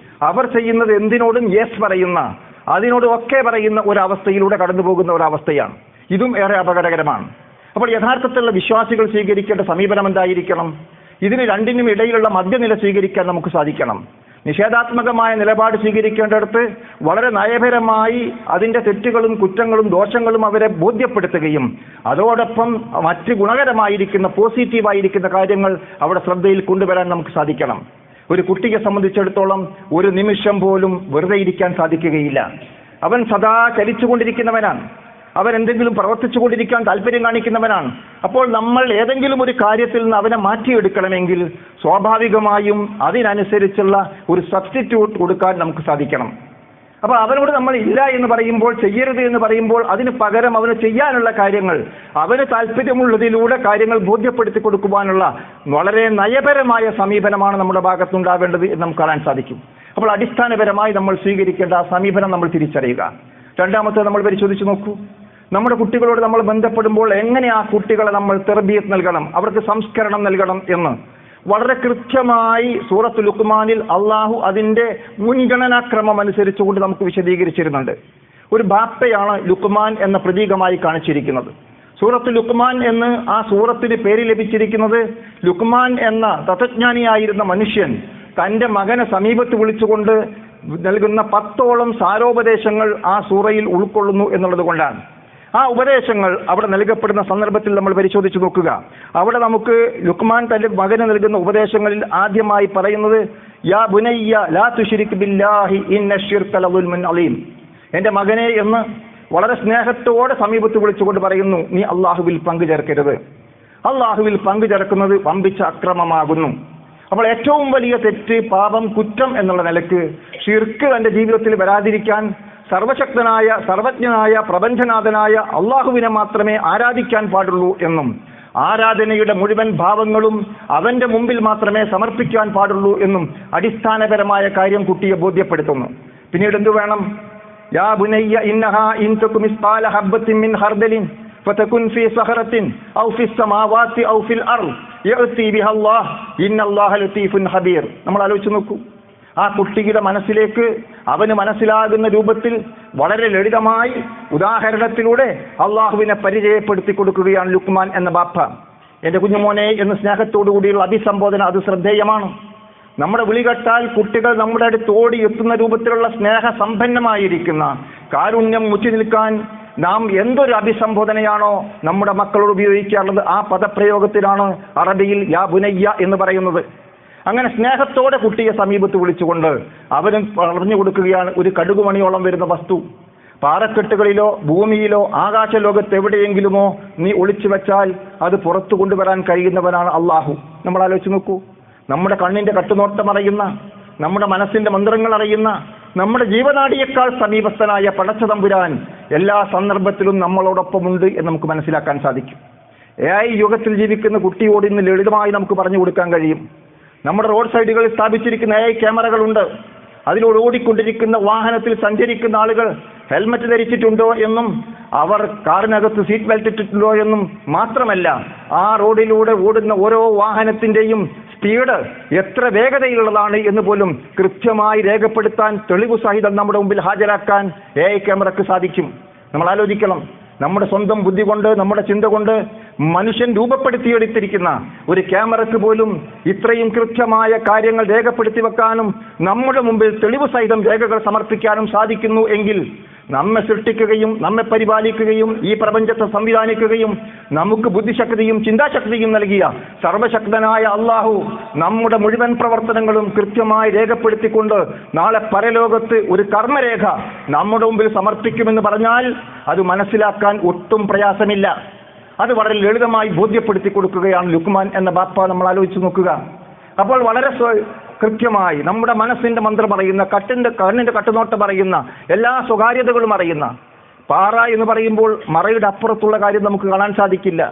അവർ ചെയ്യുന്നത് എന്തിനോടും യെസ് പറയുന്ന, അതിനോട് ഒക്കെ പറയുന്ന ഒരവസ്ഥയിലൂടെ കടന്നു പോകുന്ന ഒരവസ്ഥയാണ്. ഇതും ഏറെ അപകടകരമാണ്. അപ്പോൾ യഥാർത്ഥത്തിലുള്ള വിശ്വാസികൾ സ്വീകരിക്കേണ്ട സമീപനം എന്തായിരിക്കണം? ഇതിന് രണ്ടിനും ഇടയിലുള്ള മധ്യനില സ്വീകരിക്കാൻ നമുക്ക് സാധിക്കണം. നിഷേധാത്മകമായ നിലപാട് സ്വീകരിക്കേണ്ടടുത്ത് വളരെ നയപരമായി അതിൻ്റെ തെറ്റുകളും കുറ്റങ്ങളും ദോഷങ്ങളും അവരെ ബോധ്യപ്പെടുത്തുകയും അതോടൊപ്പം മറ്റ് ഗുണകരമായിരിക്കുന്ന പോസിറ്റീവായിരിക്കുന്ന കാര്യങ്ങൾ അവിടെ ശ്രദ്ധയിൽ കൊണ്ടുവരാൻ നമുക്ക് സാധിക്കണം. ഒരു കുട്ടിയെ സംബന്ധിച്ചിടത്തോളം ഒരു നിമിഷം പോലും വെറുതെ ഇരിക്കാൻ സാധിക്കുകയില്ല. അവൻ സദാ ചലിച്ചുകൊണ്ടിരിക്കുന്നവനാണ്, അവൻ എന്തെങ്കിലും പ്രവർത്തിച്ചുകൊണ്ടിരിക്കാൻ താല്പര്യം കാണിക്കുന്നവനാണ്. അപ്പോൾ നമ്മൾ ഏതെങ്കിലും ഒരു കാര്യത്തിൽ നിന്ന് അവനെ മാറ്റിയെടുക്കണമെങ്കിൽ സ്വാഭാവികമായും അതിനനുസരിച്ചുള്ള ഒരു സബ്സ്റ്റിറ്റ്യൂട്ട് കൊടുക്കാൻ നമുക്ക് സാധിക്കണം. അപ്പോൾ അവനോട് നമ്മൾ ഇല്ല എന്ന് പറയുമ്പോൾ, ചെയ്യരുത് എന്ന് പറയുമ്പോൾ അതിന് പകരം അവന് ചെയ്യാനുള്ള കാര്യങ്ങൾ, അവന് താല്പര്യമുള്ളതിലൂടെ കാര്യങ്ങൾ ബോധ്യപ്പെടുത്തി കൊടുക്കുവാനുള്ള വളരെ നയപരമായ സമീപനമാണ് നമ്മുടെ ഭാഗത്തുണ്ടാവേണ്ടത് എന്ന് നമുക്ക് കാണാൻ സാധിക്കും. അപ്പോൾ അടിസ്ഥാനപരമായി നമ്മൾ സ്വീകരിക്കേണ്ട ആ സമീപനം നമ്മൾ തിരിച്ചറിയുക. രണ്ടാമത്തെ നമ്മൾ പരിശോധിച്ച് നോക്കൂ, നമ്മുടെ കുട്ടികളോട് നമ്മൾ ബന്ധപ്പെടുമ്പോൾ എങ്ങനെ ആ കുട്ടികളെ നമ്മൾ തർബിയത്ത് നൽകണം, അവർക്ക് സംസ്കരണം നൽകണം എന്ന് വളരെ കൃത്യമായി സൂറത്തുൽ ലുഖ്മാനിൽ അള്ളാഹു അതിൻ്റെ മുൻഗണനാക്രമം അനുസരിച്ചുകൊണ്ട് നമുക്ക് വിശദീകരിച്ചിരുന്നുണ്ട്. ഒരു ബാപ്പയാണ് ലുഖ്മാൻ എന്ന പ്രതീകമായി കാണിച്ചിരിക്കുന്നത്. സൂറത്തുൽ ലുഖ്മാൻ എന്ന് ആ സൂറത്തിന് പേര് ലഭിച്ചിരിക്കുന്നത് ലുഖ്മാൻ എന്ന തത്വജ്ഞാനിയായിരുന്ന മനുഷ്യൻ തൻ്റെ മകനെ സമീപത്ത് വിളിച്ചുകൊണ്ട് നൽകുന്ന 10ഓളം സാരോപദേശങ്ങൾ ആ സൂറയിൽ ഉൾക്കൊള്ളുന്നു എന്നുള്ളത് കൊണ്ടാണ്. ആ ഉപദേശങ്ങൾ അവിടെ നൽകപ്പെടുന്ന സന്ദർഭത്തിൽ നമ്മൾ പരിശോധിച്ച് നോക്കുക. അവിടെ നമുക്ക് ലുക്മാൻ തന്റെ മകന് നൽകുന്ന ഉപദേശങ്ങളിൽ ആദ്യമായി പറയുന്നത് യാ ബുനയ്യ ലാ തുശ്രിക് ബില്ലാഹി ഇന്ന ശിർക ലദുൽമുൻ അലീം. എന്റെ മകനെ എന്ന് വളരെ സ്നേഹത്തോടെ സമീപത്ത് വിളിച്ചുകൊണ്ട് പറയുന്നു, നീ അള്ളാഹുവിൽ പങ്കു ചേർക്കരുത്. അള്ളാഹുവിൽ പങ്കു ചേർക്കുന്നത് വമ്പിച്ച അക്രമമാകുന്നു. അപ്പോൾ ഏറ്റവും വലിയ തെറ്റ്, പാപം, കുറ്റം എന്നുള്ള നിലക്ക് ഷിർക്ക് തന്റെ ജീവിതത്തിൽ വരാതിരിക്കാൻ സർവശക്തനായ, സർവജ്ഞനായ, പ്രപഞ്ചനാഥനായ അള്ളാഹുവിനെ മാത്രമേ ആരാധിക്കാൻ പാടുള്ളൂ എന്നും ആരാധനയുടെ മുഴുവൻ ഭാവങ്ങളും അവന്റെ മുമ്പിൽ മാത്രമേ സമർപ്പിക്കാൻ പാടുള്ളൂ എന്നും അടിസ്ഥാനപരമായ കാര്യം കുട്ടിയെ ബോധ്യപ്പെടുത്തുന്നു. പിന്നീട് എന്തു വേണം? യാ ബുനയ്യ ഇന്നഹാ ഇൻ തകു മിസ്ഖാല ഹബ്ബത്തിൻ മിൻ ഖർദലിൻ ഫതകുൻ ഫീ സഖറത്തിൻ ഔ ഫിസ് സമാവാതി ഔ ഫിൽ അർദ് യഅതി ബിഹാ അല്ലാഹ് ഇന്നല്ലാഹ ലതീഫുൻ ഖബീർ. നമ്മൾ ആലോചിച്ച് നോക്കൂ. ആ കുട്ടിയുടെ മനസ്സിലേക്ക് അവന് മനസ്സിലാകുന്ന രൂപത്തിൽ വളരെ ലളിതമായി ഉദാഹരണത്തിലൂടെ അള്ളാഹുവിനെ പരിചയപ്പെടുത്തി കൊടുക്കുകയാണ് ലുക്മാൻ എന്ന ബാപ്പ. എന്റെ കുഞ്ഞുമോനെ എന്ന് സ്നേഹത്തോടു കൂടിയുള്ള അഭിസംബോധന അത് ശ്രദ്ധേയമാണ്. നമ്മുടെ വിളി കേട്ടാൽ കുട്ടികൾ നമ്മുടെ അടുത്ത് ഓടി എത്തുന്ന രൂപത്തിലുള്ള സ്നേഹസമ്പന്നമായിരിക്കുന്ന കാരുണ്യം മുറ്റി നിൽക്കാൻ നാം എന്തൊരു അഭിസംബോധനയാണോ നമ്മുടെ മക്കളോട് ഉപയോഗിക്കാറുള്ളത്, ആ പദപ്രയോഗത്തിലാണ് അറബിയിൽ യാ ബുനയ്യ എന്ന് പറയുന്നത്. അങ്ങനെ സ്നേഹത്തോടെ കുട്ടിയെ സമീപത്ത് വിളിച്ചുകൊണ്ട് അവന് പറഞ്ഞു കൊടുക്കുകയാണ് ഒരു കടുകുമണിയോളം വരുന്ന വസ്തു പാറക്കെട്ടുകളിലോ ഭൂമിയിലോ ആകാശ ലോകത്ത് എവിടെയെങ്കിലുമോ നീ ഒളിച്ചു വെച്ചാൽ അത് പുറത്തു കൊണ്ടുവരാൻ കഴിയുന്നവനാണ് അള്ളാഹു. നമ്മൾ ആലോചിച്ച് നോക്കൂ. നമ്മുടെ കണ്ണിന്റെ കട്ടുനോട്ടം അറിയുന്ന, നമ്മുടെ മനസ്സിന്റെ മന്ത്രങ്ങൾ അറിയുന്ന, നമ്മുടെ ജീവനാടിയേക്കാൾ സമീപസ്ഥനായ പടച്ച തമ്പുരാൻ എല്ലാ സന്ദർഭത്തിലും നമ്മളോടൊപ്പമുണ്ട് എന്ന് നമുക്ക് മനസ്സിലാക്കാൻ സാധിക്കും. AI യുഗത്തിൽ ജീവിക്കുന്ന കുട്ടിയോട് ഇന്ന് ലളിതമായി നമുക്ക് പറഞ്ഞു കൊടുക്കാൻ കഴിയും. നമ്മുടെ റോഡ് സൈഡുകളിൽ സ്ഥാപിച്ചിരിക്കുന്ന AI ക്യാമറകളുണ്ട്. അതിലൂടെ ഓടിക്കൊണ്ടിരിക്കുന്ന വാഹനത്തിൽ സഞ്ചരിക്കുന്ന ആളുകൾ ഹെൽമറ്റ് ധരിച്ചിട്ടുണ്ടോ എന്നും അവർ കാറിനകത്ത് സീറ്റ് ബെൽറ്റ് ഇട്ടിട്ടുണ്ടോ എന്നും മാത്രമല്ല, ആ റോഡിലൂടെ ഓടുന്ന ഓരോ വാഹനത്തിന്റെയും സ്പീഡ് എത്ര വേഗതയിലുള്ളതാണ് എന്ന് പോലും കൃത്യമായി രേഖപ്പെടുത്താൻ തെളിവ് സഹിതം നമ്മുടെ മുമ്പിൽ ഹാജരാക്കാൻ AI ക്യാമറയ്ക്ക് സാധിക്കും. നമ്മൾ ആലോചിക്കണം. നമ്മുടെ സ്വന്തം ബുദ്ധി കൊണ്ട്, നമ്മുടെ ചിന്ത കൊണ്ട് മനുഷ്യൻ രൂപപ്പെടുത്തിയെടുത്തിരിക്കുന്ന ഒരു ക്യാമറയ്ക്ക് പോലും ഇത്രയും കൃത്യമായ കാര്യങ്ങൾ രേഖപ്പെടുത്തി വെക്കാനും നമ്മുടെ മുമ്പിൽ തെളിവ് സഹിതം രേഖകൾ സമർപ്പിക്കാനും സാധിക്കുന്നു എങ്കിൽ നമ്മെ സൃഷ്ടിക്കുകയും നമ്മെ പരിപാലിക്കുകയും ഈ പ്രപഞ്ചത്തെ സംവിധാനിക്കുകയും നമുക്ക് ബുദ്ധിശക്തിയും ചിന്താശക്തിയും നൽകിയ സർവശക്തനായ അള്ളാഹു നമ്മുടെ മുഴുവൻ പ്രവർത്തനങ്ങളും കൃത്യമായി രേഖപ്പെടുത്തിക്കൊണ്ട് നാളെ പരലോകത്ത് ഒരു കർമ്മരേഖ നമ്മുടെ മുമ്പിൽ സമർപ്പിക്കുമെന്ന് പറഞ്ഞാൽ അത് മനസ്സിലാക്കാൻ ഒട്ടും പ്രയാസമില്ല. അത് വളരെ ലളിതമായി ബോധ്യപ്പെടുത്തി കൊടുക്കുകയാണ് ലുക്മാൻ എന്ന ബാപ്പ. നമ്മൾ ആലോചിച്ച് നോക്കുക. അപ്പോൾ വളരെ കൃത്യമായി നമ്മുടെ മനസ്സിന്റെ മന്ത്രം അറിയുന്ന, കണ്ണിന്റെ കട്ടുനോട്ടം അറിയുന്ന, എല്ലാ സ്വകാര്യതകളും അറിയുന്ന, പാറ എന്ന് പറയുമ്പോൾ മറയുടെ അപ്പുറത്തുള്ള കാര്യം നമുക്ക് കാണാൻ സാധിക്കില്ല.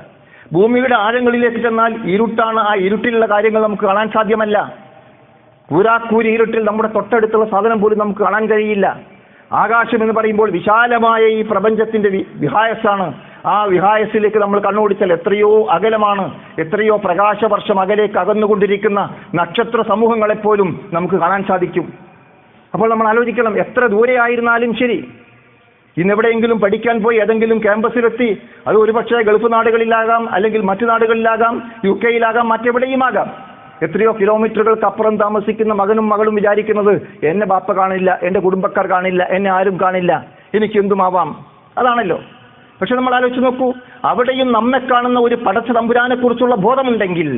ഭൂമിയുടെ ആഴങ്ങളിലേക്ക് ചെന്നാൽ ഇരുട്ടാണ്. ആ ഇരുട്ടിലുള്ള കാര്യങ്ങൾ നമുക്ക് കാണാൻ സാധ്യമല്ല. കൂരാക്കൂരി ഇരുട്ടിൽ നമ്മുടെ തൊട്ടടുത്തുള്ള സാധനം പോലും നമുക്ക് കാണാൻ കഴിയില്ല. ആകാശം എന്ന് പറയുമ്പോൾ വിശാലമായ ഈ പ്രപഞ്ചത്തിന്റെ വിഹായസാണ്. ആ വിഹായസിലേക്ക് നമ്മൾ കണ്ണോടിച്ചാൽ എത്രയോ അകലമാണ്, എത്രയോ പ്രകാശവർഷം അകലേക്ക് അകന്നുകൊണ്ടിരിക്കുന്ന നക്ഷത്ര സമൂഹങ്ങളെപ്പോലും നമുക്ക് കാണാൻ സാധിക്കും. അപ്പോൾ നമ്മൾ ആലോചിക്കണം, എത്ര ദൂരെ ആയിരുന്നാലും ശരി, ഇന്നെവിടെയെങ്കിലും പഠിക്കാൻ പോയി ഏതെങ്കിലും ക്യാമ്പസിലെത്തി, അത് ഒരുപക്ഷെ ഗൾഫ് നാടുകളിലാകാം, അല്ലെങ്കിൽ മറ്റു നാടുകളിലാകാം, UK മറ്റെവിടെയും ആകാം, എത്രയോ കിലോമീറ്ററുകൾക്ക് അപ്പുറം താമസിക്കുന്ന മകനും മകളും വിചാരിക്കുന്നത് എന്നെ ബാപ്പ കാണില്ല, എൻ്റെ കുടുംബക്കാർ കാണില്ല, എന്നെ ആരും കാണില്ല, എനിക്ക് എന്തുമാവാം. അതാണല്ലോ. പക്ഷെ നമ്മൾ ആലോചിച്ച് നോക്കൂ, അവിടെയും നമ്മെ കാണുന്ന ഒരു പടച്ച തമ്പുരാനെ കുറിച്ചുള്ള ബോധമുണ്ടെങ്കിൽ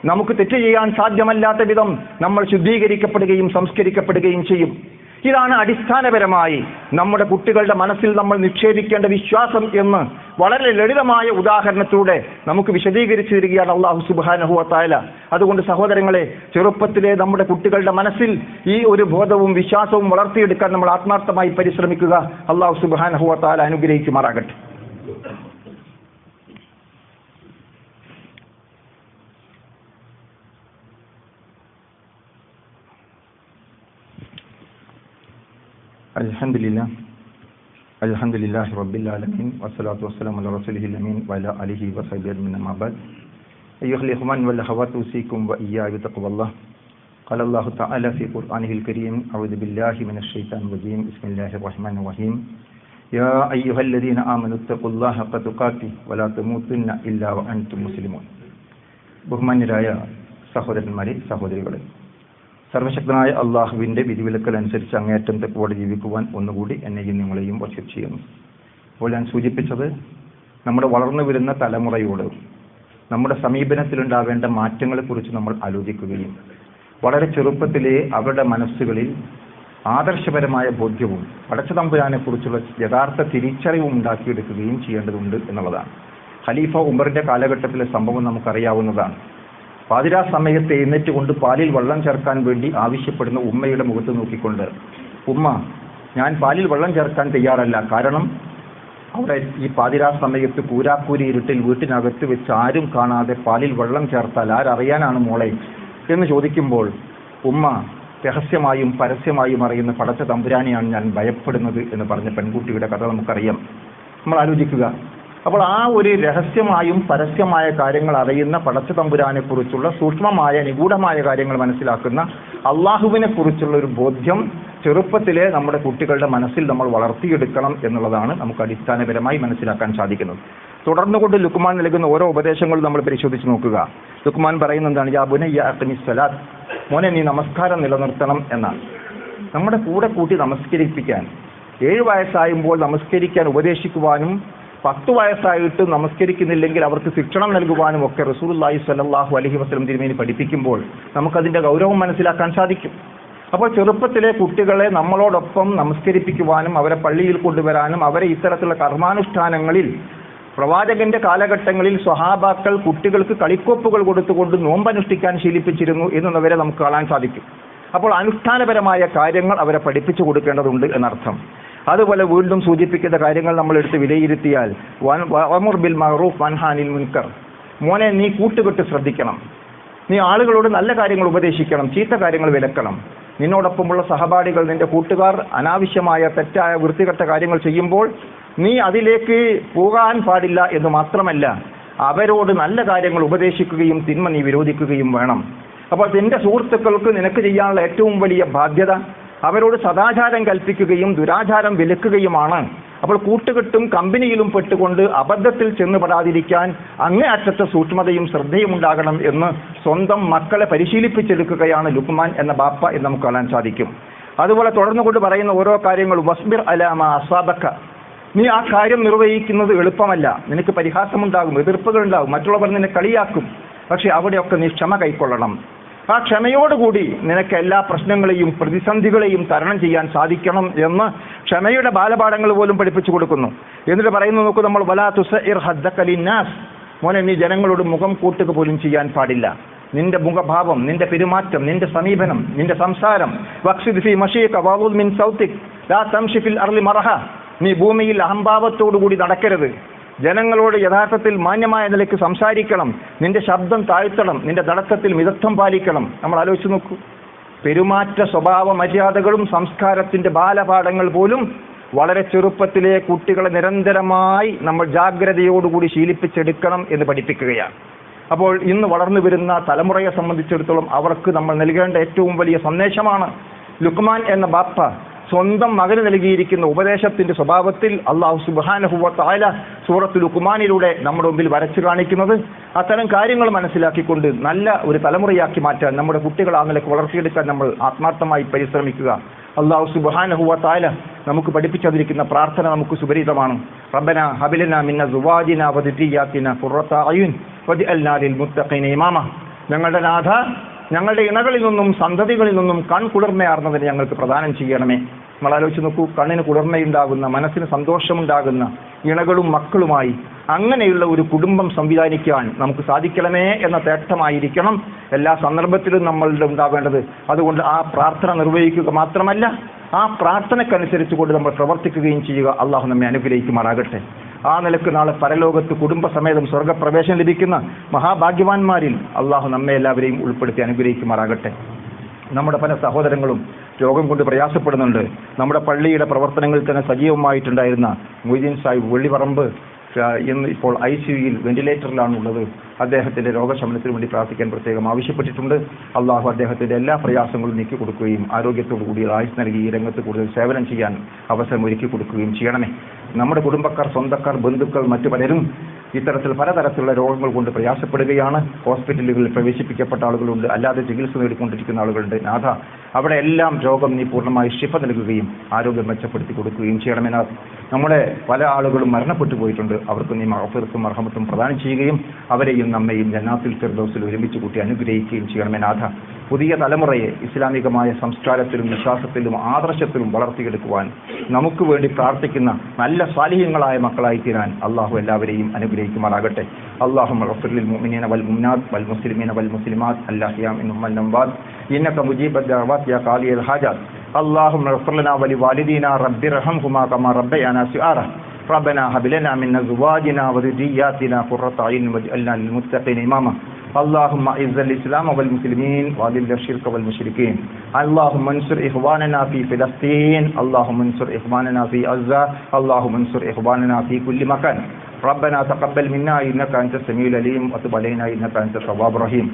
നമുക്ക് തെറ്റ് ചെയ്യാൻ സാധ്യമല്ലാത്ത വിധം നമ്മൾ ശുദ്ധീകരിക്കപ്പെടുകയും സംസ്കരിക്കപ്പെടുകയും ചെയ്യും. ഇതാണ് അടിസ്ഥാനപരമായി നമ്മുടെ കുട്ടികളുടെ മനസ്സിൽ നമ്മൾ നിക്ഷേപിക്കേണ്ട വിശ്വാസം എന്ന് വളരെ ലളിതമായ ഉദാഹരണത്തിലൂടെ നമുക്ക് വിശദീകരിച്ചു തരികയാണ് അല്ലാഹു സുബ്ഹാനഹു വ തആല. അതുകൊണ്ട് സഹോദരങ്ങളെ, ചെറുപ്പത്തിലെ നമ്മുടെ കുട്ടികളുടെ മനസ്സിൽ ഈ ഒരു ബോധവും വിശ്വാസവും വളർത്തിയെടുക്കാൻ നമ്മൾ ആത്മാർത്ഥമായി പരിശ്രമിക്കുക. അല്ലാഹു സുബ്ഹാനഹു വ തആല അനുഗ്രഹിക്കുമാറാകട്ടെ. അൽഹംദുലില്ലാഹി റബ്ബിൽ ആലമീൻ വസ്സലാത്തു വസ്സലാമു അലാ റസൂലിഹിൽ അമീൻ വഅലാ ആലിഹി വസഹ്ബിഹി അജ്മഈൻ അമ്മാ ബഅദ്. അയ്യുഹൽ ഇഖ്വാൻ വൽ അഖവാത്ത് ഉസീകും വഇയ്യായ ബിത്തഖ്വല്ലാഹ്. ഖാല അല്ലാഹു തആല ഫീ ഖുർആനിഹിൽ കരീം അഊദു ബില്ലാഹി മിനശ് ശൈത്താനിർ റജീം ബിസ്മില്ലാഹിർ റഹ്മാനിർ റഹീം യാ അയ്യുഹല്ലദീന ആമനൂ ഇത്തഖുല്ലാഹ ഹഖ്ക തുഖാതിഹി വലാ തമൂതുന്ന ഇല്ലാ വഅൻതും മുസ്ലിമൂൻ. ബഹുമാന്യരായ സഹോദരന്മാരെ, സഹോദരികളെ, സർവശക്തനായ അള്ളാഹുവിൻ്റെ വിധിവിലക്കൽ അനുസരിച്ച് അങ്ങേയറ്റം തെക്കോടെ ജീവിക്കുവാൻ ഒന്നുകൂടി എന്നെയും നിങ്ങളെയും വസിയത്ത് ചെയ്യുന്നു. അപ്പോൾ ഞാൻ സൂചിപ്പിച്ചത് നമ്മുടെ വളർന്നു വരുന്ന തലമുറയോട് നമ്മുടെ സമീപനത്തിലുണ്ടാവേണ്ട മാറ്റങ്ങളെക്കുറിച്ച് നമ്മൾ ആലോചിക്കുകയും വളരെ ചെറുപ്പത്തിലെ അവരുടെ മനസ്സുകളിൽ ആദർശപരമായ ബോധ്യവും പടച്ചതമ്പുരാനെക്കുറിച്ചുള്ള യഥാർത്ഥ തിരിച്ചറിവും ഉണ്ടാക്കിയെടുക്കുകയും ചെയ്യേണ്ടതുണ്ട് എന്നുള്ളതാണ്. ഖലീഫ ഉമറിന്റെ കാലഘട്ടത്തിലെ സംഭവം നമുക്കറിയാവുന്നതാണ്. പാതിരാ സമയത്ത് എഴുന്നേറ്റ് കൊണ്ട് പാലിൽ വെള്ളം ചേർക്കാൻ വേണ്ടി ആവശ്യപ്പെടുന്ന ഉമ്മയുടെ മുഖത്ത് നോക്കിക്കൊണ്ട്, ഉമ്മ, ഞാൻ പാലിൽ വെള്ളം ചേർക്കാൻ തയ്യാറല്ല, കാരണം അവിടെ ഈ പാതിരാ സമയത്ത് കൂരാക്കൂരി ഇരുട്ടിൽ വീട്ടിനകത്ത് വെച്ച് ആരും കാണാതെ പാലിൽ വെള്ളം ചേർത്താൽ ആരറിയാനാണ് മോളെ എന്ന് ചോദിക്കുമ്പോൾ, ഉമ്മ രഹസ്യമായും പരസ്യമായും അറിയുന്ന പടച്ച തമ്പുരാനെയാണ് ഞാൻ ഭയപ്പെടുന്നത് എന്ന് പറഞ്ഞ പെൺകുട്ടിയുടെ കഥ നമുക്കറിയാം. നമ്മൾ ആലോചിക്കുക. അപ്പോൾ ആ ഒരു രഹസ്യമായും പരസ്യമായ കാര്യങ്ങൾ അറിയുന്ന പടച്ച തമ്പുരാനെ കുറിച്ചുള്ള സൂക്ഷ്മമായ നിഗൂഢമായ കാര്യങ്ങൾ മനസ്സിലാക്കുന്ന അള്ളാഹുവിനെ കുറിച്ചുള്ള ഒരു ബോധ്യം ചെറുപ്പത്തിലെ നമ്മുടെ കുട്ടികളുടെ മനസ്സിൽ നമ്മൾ വളർത്തിയെടുക്കണം എന്നുള്ളതാണ് നമുക്ക് അടിസ്ഥാനപരമായി മനസ്സിലാക്കാൻ സാധിക്കുന്നത്. തുടർന്നുകൊണ്ട് ലുക്മാൻ നൽകുന്ന ഓരോ ഉപദേശങ്ങളും നമ്മൾ പരിശോധിച്ച് നോക്കുക. ലുക്മാൻ പറയുന്നത് എന്താണ്? യാ ബുനയ്യ അഖിമിസ് സലാത്ത്, മോനെ നീ നമസ്കാരം നിലനിർത്തണം എന്നാണ്. നമ്മുടെ കൂടെ കൂട്ടി നമസ്കരിപ്പിക്കാൻ 7 വയസ്സായുമ്പോൾ നമസ്കരിക്കാൻ ഉപദേശിക്കുവാനും 10 വയസ്സായിട്ട് നമസ്കരിക്കുന്നില്ലെങ്കിൽ അവർക്ക് ശിക്ഷണം നൽകുവാനും ഒക്കെ റസൂലുള്ളാഹി സ്വല്ലല്ലാഹു അലൈഹി വസല്ലം തിരുമേനി പഠിപ്പിക്കുമ്പോൾ നമുക്കതിൻ്റെ ഗൗരവം മനസ്സിലാക്കാൻ സാധിക്കും. അപ്പോൾ ചെറുപ്പത്തിലെ കുട്ടികളെ നമ്മളോടൊപ്പം നമസ്കരിപ്പിക്കുവാനും അവരെ പള്ളിയിൽ കൊണ്ടുവരാനും അവരെ ഇത്തരത്തിലുള്ള കർമാനുഷ്ഠാനങ്ങളിൽ പ്രവാചകന്റെ കാലഘട്ടങ്ങളിൽ സ്വഹാബാക്കൾ കുട്ടികൾക്ക് കളിക്കോപ്പുകൾ കൊടുത്തുകൊണ്ട് നോമ്പനുഷ്ഠിക്കാൻ ശീലിപ്പിച്ചിരുന്നു എന്നുള്ളവരെ നമുക്ക് കാണാൻ സാധിക്കും. അപ്പോൾ അനുഷ്ഠാനപരമായ കാര്യങ്ങൾ അവരെ പഠിപ്പിച്ചു കൊടുക്കേണ്ടതുണ്ട് എന്നർത്ഥം. അതുപോലെ വീണ്ടും സൂചിപ്പിക്കുന്ന കാര്യങ്ങൾ നമ്മൾ എടുത്ത് വിലയിരുത്തിയാൽ, വഅ്മുർ ബിൽ മഅറൂഫ് വൻഹ അനിൽ മുൻകർ, മോനെ നീ കൂട്ടുകെട്ട് ശ്രദ്ധിക്കണം, നീ ആളുകളോട് നല്ല കാര്യങ്ങൾ ഉപദേശിക്കണം, ചീത്ത കാര്യങ്ങൾ വിലക്കണം. നിന്നോടൊപ്പമുള്ള സഹപാഠികൾ, നിന്റെ കൂട്ടുകാർ അനാവശ്യമായ തെറ്റായ വൃത്തികെട്ട കാര്യങ്ങൾ ചെയ്യുമ്പോൾ നീ അതിലേക്ക് പോകാൻ പാടില്ല എന്ന് മാത്രമല്ല, അവരോട് നല്ല കാര്യങ്ങൾ ഉപദേശിക്കുകയും തിന്മ നീ വിരോധിക്കുകയും വേണം. അപ്പോൾ നിന്റെ സുഹൃത്തുക്കൾക്ക് നിനക്ക് ചെയ്യാനുള്ള ഏറ്റവും വലിയ ബാധ്യത അവരോട് സദാചാരം കൽപ്പിക്കുകയും ദുരാചാരം വിലക്കുകയുമാണ്. അപ്പോൾ കൂട്ടുകെട്ടും കമ്പനിയിലും പെട്ടുകൊണ്ട് അബദ്ധത്തിൽ ചെന്നുപെടാതിരിക്കാൻ അങ്ങേയറ്റത്തെ സൂക്ഷ്മതയും ശ്രദ്ധയും ഉണ്ടാകണം എന്ന് സ്വന്തം മക്കളെ പരിശീലിപ്പിച്ചെടുക്കുകയാണ് ലുക്മാൻ എന്ന ബാപ്പ എന്ന് നമുക്ക് കാണാൻ സാധിക്കും. അതുപോലെ തുടർന്നുകൊണ്ട് പറയുന്ന ഓരോ കാര്യങ്ങളും, വസ്ബിർ അലാ മാ അസാബക, നീ ആ കാര്യം നിർവഹിക്കുന്നത് എളുപ്പമല്ല, നിനക്ക് പരിഹാസമുണ്ടാകും, എതിർപ്പുകൾ ഉണ്ടാകും, മറ്റുള്ളവർ നിന്നെ കളിയാക്കും, പക്ഷെ അവിടെയൊക്കെ നീ ക്ഷമ കൈക്കൊള്ളണം. ആ ക്ഷമയോടുകൂടി നിനക്ക് എല്ലാ പ്രശ്നങ്ങളെയും പ്രതിസന്ധികളെയും തരണം ചെയ്യാൻ സാധിക്കണം എന്ന് ക്ഷമയുടെ ബാലപാഠങ്ങൾ പോലും പഠിപ്പിച്ചു കൊടുക്കുന്നു. എന്നിട്ട് പറയുന്നു, നോക്കൂ, നമ്മൾ വലാ തുസഇർ ഹദ്ദക ലിന്നാസ്, മോനെ നീ ജനങ്ങളോട് മുഖം കൂട്ടുക പോലും ചെയ്യാൻ പാടില്ല. നിന്റെ മുഖഭാവം, നിന്റെ പെരുമാറ്റം, നിന്റെ സമീപനം, നിന്റെ സംസാരം, വഖ്സിദ് ഫീ മശീക വഗുദ് മിൻ സൗതിക് ലാ തംശി ഫിൽ അർളി മറഹ, നീ ഭൂമിയിൽ അഹംഭാവത്തോടുകൂടി നടക്കരുത്, ജനങ്ങളോട് യഥാർത്ഥത്തിൽ മാന്യമായ നിലയ്ക്ക് സംസാരിക്കണം, നിന്റെ ശബ്ദം താഴ്ത്തണം, നിന്റെ നടത്തത്തിൽ മിതത്വം പാലിക്കണം. നമ്മൾ ആലോചിച്ച് നോക്കൂ, പെരുമാറ്റ സ്വഭാവ മര്യാദകളും സംസ്കാരത്തിന്റെ ബാലപാഠങ്ങൾ പോലും വളരെ ചെറുപ്പത്തിലെ കുട്ടികളെ നിരന്തരമായി നമ്മൾ ജാഗ്രതയോടുകൂടി ശീലിപ്പിച്ചെടുക്കണം എന്ന് പഠിപ്പിക്കുകയാണ്. അപ്പോൾ ഇന്ന് വളർന്നു വരുന്ന തലമുറയെ സംബന്ധിച്ചിടത്തോളം അവർക്ക് നമ്മൾ നൽകേണ്ട ഏറ്റവും വലിയ സന്ദേശമാണ് ലുക്മാൻ എന്ന ബാപ്പ സ്വന്തം മകന് നൽകിയിരിക്കുന്ന ഉപദേശത്തിന്റെ സ്വഭാവത്തിൽ അല്ലാഹു സുബ്ഹാനഹു വ തആല സൂറത്തുൽ ലുക്മാനിലൂടെ നമ്മുടെ മുമ്പിൽ വരച്ചു കാണിക്കുന്നത്. അത്തരം കാര്യങ്ങൾ മനസ്സിലാക്കിക്കൊണ്ട് നല്ല ഒരു തലമുറയാക്കി മാറ്റാൻ, നമ്മുടെ കുട്ടികളെ ആ നിലയ്ക്ക് വളർത്തിയെടുക്കാൻ നമ്മൾ ആത്മാർത്ഥമായി പരിശ്രമിക്കുക. അല്ലാഹു സുബ്ഹാനഹു വ തആല നമുക്ക് പഠിപ്പിച്ചിരിക്കുന്ന പ്രാർത്ഥന നമുക്ക് സുപരിചിതമാണ്. റബ്ബനാ ഹബ് മിൻ അസ്വാജിനാ വ ദുരിയ്യാതിനാ ഖുർറത അയുൻ വജ്അൽനാ ലിൽ മുത്തഖീന ഇമാമ, ഞങ്ങളുടെ നാഥ, ഞങ്ങളുടെ ഇണകളിൽ നിന്നും സന്തതികളിൽ നിന്നും കൺകുളിർമയാർന്നതിന് ഞങ്ങൾക്ക് പ്രദാനം ചെയ്യണമേ. നമ്മൾ ആലോചിച്ച് നോക്കൂ, കണ്ണിന് കുളിർമയുണ്ടാകുന്ന, മനസ്സിന് സന്തോഷമുണ്ടാകുന്ന ഇണകളും മക്കളുമായി അങ്ങനെയുള്ള ഒരു കുടുംബം സംവിധാനിക്കാൻ നമുക്ക് സാധിക്കണമേ എന്ന തേട്ടമായിരിക്കണം എല്ലാ സന്ദർഭത്തിലും നമ്മളുടെ ഉണ്ടാവേണ്ടത്. അതുകൊണ്ട് ആ പ്രാർത്ഥന നിർവഹിക്കുക മാത്രമല്ല, ആ പ്രാർത്ഥനക്കനുസരിച്ച് കൊണ്ട് നമ്മൾ പ്രവർത്തിക്കുകയും ചെയ്യുക. അള്ളാഹു നമ്മെ അനുഗ്രഹിക്കുമാറാകട്ടെ. ആ നിലക്ക് നാളെ പരലോകത്ത് കുടുംബസമേതം സ്വർഗപ്രവേശനം ലഭിക്കുന്ന മഹാഭാഗ്യവാന്മാരിൽ അള്ളാഹു നമ്മെ എല്ലാവരെയും ഉൾപ്പെടുത്തി അനുഗ്രഹിക്കുമാറാകട്ടെ. നമ്മുടെ പല സഹോദരങ്ങളും രോഗം കൊണ്ട് പ്രയാസപ്പെടുന്നുണ്ട്. നമ്മുടെ പള്ളിയുടെ പ്രവർത്തനങ്ങളിൽ തന്നെ സജീവമായിട്ടുണ്ടായിരുന്ന മൊയ്തീൻ സാഹിബ് വെള്ളിപറമ്പ് ഇന്ന് ഇപ്പോൾ ICUയിൽ വെന്റിലേറ്ററിലാണ് ഉള്ളത്. അദ്ദേഹത്തിൻ്റെ രോഗശമനത്തിന് വേണ്ടി പ്രാർത്ഥിക്കാൻ പ്രത്യേകം ആവശ്യപ്പെട്ടിട്ടുണ്ട്. അള്ളാഹു അദ്ദേഹത്തിൻ്റെ എല്ലാ പ്രയാസങ്ങളും നീക്കി കൊടുക്കുകയും ആരോഗ്യത്തോടു കൂടി ആയുസ് നൽകി ഈ രംഗത്ത് കൂടുതൽ സേവനം ചെയ്യാൻ അവസരം ഒരുക്കി കൊടുക്കുകയും ചെയ്യണമേ. നമ്മുടെ കുടുംബക്കാർ, സ്വന്തക്കാർ, ബന്ധുക്കൾ, മറ്റു പലരും ഇത്തരത്തിൽ പലതരത്തിലുള്ള രോഗങ്ങൾ കൊണ്ട് പ്രയാസപ്പെടുകയാണ്. ഹോസ്പിറ്റലുകളിൽ പ്രവേശിപ്പിക്കപ്പെട്ട ആളുകളുണ്ട്, അല്ലാതെ ചികിത്സ നേടിക്കൊണ്ടിരിക്കുന്ന ആളുകളുണ്ട്. നാഥ, അവിടെ എല്ലാം രോഗം നീ പൂർണ്ണമായി ശിഫ നൽകുകയും ആരോഗ്യം മെച്ചപ്പെടുത്തി കൊടുക്കുകയും ചെയ്യണമെന്ന് നമ്മളെ പല ആളുകളും മരണപ്പെട്ടു പോയിട്ടുണ്ട്. അവർക്ക് നീ മഗ്ഫിറത്തും മർഹമത്തും പ്രദാനം ചെയ്യുകയും അവരെയും നമ്മയും ജന്നാത്തുൽ ഫിർദൗസിൽ ഒരുമിച്ച് കൂട്ടി അനുഗ്രഹിക്കുകയും ചെയ്യണമേ നാഥ. പുതിയ തലമുറയെ ഇസ്ലാമികമായ സംസ്കാരത്തിലും വിശ്വാസത്തിലും ആദർശത്തിലും വളർത്തിയെടുക്കുവാൻ നമുക്ക് വേണ്ടി പ്രാർത്ഥിക്കുന്ന നല്ല സ്വാലിഹ്യങ്ങളായ മക്കളായി തീരാൻ അള്ളാഹു എല്ലാവരെയും അനുഗ്രഹിക്കുമാറാകട്ടെ. അല്ലാഹുമ്മ ഗ്ഫിർ ലിൽ മുഅ്മിനീന വൽ മുഅ്മിനാത്ത് വൽ മുസ്ലിമീന വൽ മുസ്ലിമാത്ത് അൽ-അഹ്യാഇ മിൻഹും വൽ അംവാത്ത് ഇന്നക മുജീബുദ് ദഅവാത്ത് യാ ഖാദിയൽ ഹാജാത്ത്. അല്ലാഹുമ്മ ഗ്ഫിർ ലനാ വലിവാലിദീനാ റബ്ബിർഹംഹുമാ കമാ റബ്ബയാനാ സിഗാറാ. ربنا هب لنا من ازواجنا وذرياتنا قرة اعين واجعلنا للمتقين اماما. اللهم اعز الاسلام والمسلمين واذل الشرك والمشركين. اللهم انصر اخواننا في فلسطين. اللهم انصر اخواننا في غزة. اللهم انصر اخواننا في كل مكان. ربنا تقبل منا انك انت السميع العليم وتب علينا انك انت التواب الرحيم.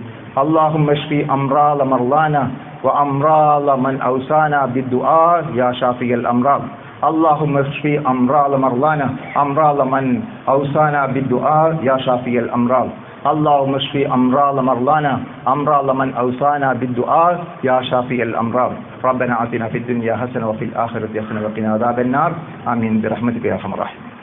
اللهم اشف امراض مرضانا وامراض من اوصانا بالدعاء يا شافي الامراض. اللهم اشف امراض مرضانا امراض من اوصانا بالدعاء يا شافي الامراض. اللهم اشف امراض مرضانا امراض من اوصانا بالدعاء يا شافي الامراض. ربنا آتنا في الدنيا حسنة وفي الآخرة حسنة وقنا عذاب النار. آمين برحمتك يا ارحم الراحمين.